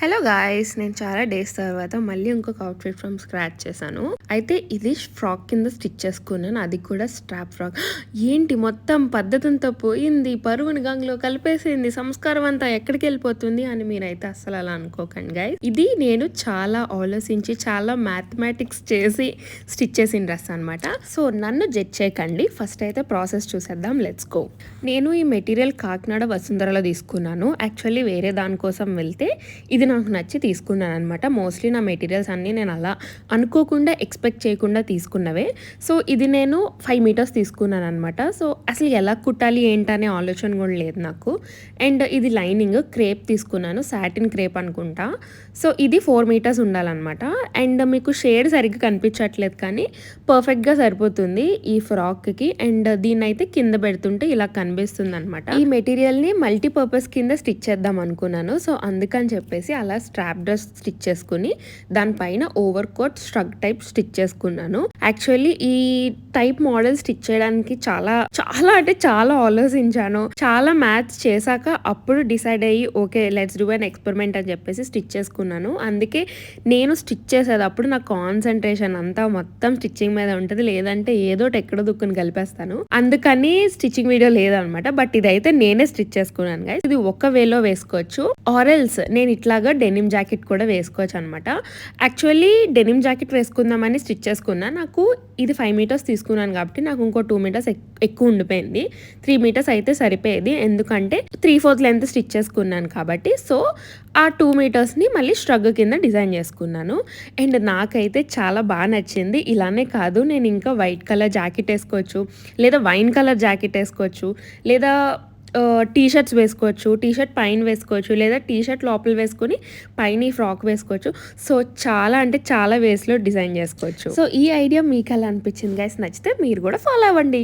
Hello guys, నేను చాలా days తర్వాత మళ్ళీ ఇంకొక అవుట్ఫిట్ ఫ్రమ్ స్క్రాచ్ చేశాను. అయితే ఇది ఫ్రాక్ కింద స్టిచ్ చేసుకున్నాను, అది కూడా స్ట్రాప్ ఫ్రాక్. ఏంటి మొత్తం పద్ధతంతా పోయింది, పరువుని గంగలో కలిపేసింది, సంస్కారం అంతా ఎక్కడికి వెళ్ళిపోతుంది అని మీరైతే అస్సలు అలా అనుకోకండి గాయ్స్. ఇది నేను చాలా ఆలోచించి చాలా మ్యాథమెటిక్స్ చేసి స్టిచ్ చేసిన డ్రెస్ అనమాట. సో నన్ను జడ్జ్ చేయకండి, ఫస్ట్ అయితే ప్రాసెస్ చూసేద్దాం, లెట్స్ గో. నేను ఈ మెటీరియల్ కాకినాడ వసుంధరలో తీసుకున్నాను. యాక్చువల్లీ వేరే దానికోసం వెళ్తే ఇది నాకు నచ్చి తీసుకున్నాను అనమాట. మోస్ట్లీ నా మెటీరియల్స్ అన్నీ నేను అలా అనుకోకుండా ఎక్స్పెక్ట్ చేయకుండా తీసుకున్నవే. సో ఇది నేను 5 మీటర్స్ తీసుకున్నాను అనమాట. సో అసలు ఎలా కుట్టాలి ఏంటనే ఆలోచన కూడా లేదు నాకు. అండ్ ఇది లైనింగ్ క్రేప్ తీసుకున్నాను, సాటిన్ క్రేప్ అనుకుంటా. సో ఇది 4 మీటర్స్ ఉండాలన్నమాట. అండ్ మీకు షేడ్ సరిగ్గా కనిపించట్లేదు కానీ పర్ఫెక్ట్గా సరిపోతుంది ఈ ఫ్రాక్కి. అండ్ దీన్ని అయితే కింద పెడుతుంటే ఇలా కనిపిస్తుంది అనమాట. ఈ మెటీరియల్ని మల్టీపర్పస్ కింద స్టిచ్ చేద్దాం అనుకున్నాను. సో అందుకని చెప్పేసి అలా స్ట్రాప్ డ్రెస్ స్టిచ్ చేసుకుని దానిపైన ఓవర్ కోట్ స్ట్రగ్ టైప్ స్టిచ్ చేసుకున్నాను. యాక్చువల్లీ ఈ టైప్ మోడల్ స్టిచ్ చేయడానికి చాలా చాలా అంటే చాలా ఆలోచించాను. చాలా మ్యాథ్స్ చేశాక అప్పుడు డిసైడ్ అయ్యి okay let's do an experiment అని చెప్పేసి స్టిచ్ చేసుకున్నాను. అందుకే నేను స్టిచ్ చేసేటప్పుడు నా కాన్సన్ట్రేషన్ అంతా మొత్తం స్టిచ్చింగ్ మీద ఉంటుంది, లేదంటే ఏదో ఎక్కడో దుక్కుని కలిపేస్తాను. అందుకని స్టిచ్చింగ్ వీడియో లేదనమాట. బట్ ఇదైతే నేనే స్టిచ్ చేసుకున్నాను గైస్. ఇది ఒక వేలో వేసుకోవచ్చు, ఆరెల్స్ నేను ఇట్లాగా డెనిమ్ జాకెట్ కూడా వేసుకోవచ్చు అనమాట. యాక్చువల్లీ డెనిమ్ జాకెట్ వేసుకుందామని స్టిచ్ చేసుకున్నా. నాకు ఇది 5 మీటర్స్ తీసుకున్నాను కాబట్టి నాకు ఇంకో 2 మీటర్స్ ఎక్కువ ఉండిపోయింది. 3 మీటర్స్ అయితే సరిపోయేది, ఎందుకంటే 3/4 లెంత్ స్టిచ్ చేసుకున్నాను కాబట్టి. సో ఆ 2 మీటర్స్ని మళ్ళీ స్ట్రగ్ కింద డిజైన్ చేసుకున్నాను. అండ్ నాకైతే చాలా బాగా నచ్చింది. ఇలానే కాదు, నేను ఇంకా వైట్ కలర్ జాకెట్ వేసుకోవచ్చు, లేదా వైన్ కలర్ జాకెట్ వేసుకోవచ్చు, లేదా టీ షర్ట్స్ వేసుకోవచ్చు, టీ షర్ట్ పైన వేసుకోవచ్చు, లేదా టీ షర్ట్ లోపల వేసుకొని పైన ఈ ఫ్రాక్ వేసుకోవచ్చు. సో చాలా అంటే చాలా వేస్లో డిజైన్ చేసుకోవచ్చు. సో ఈ ఐడియా మీకు ఎలా అనిపించింది గైస్? నచ్చితే మీరు కూడా ఫాలో అవ్వండి.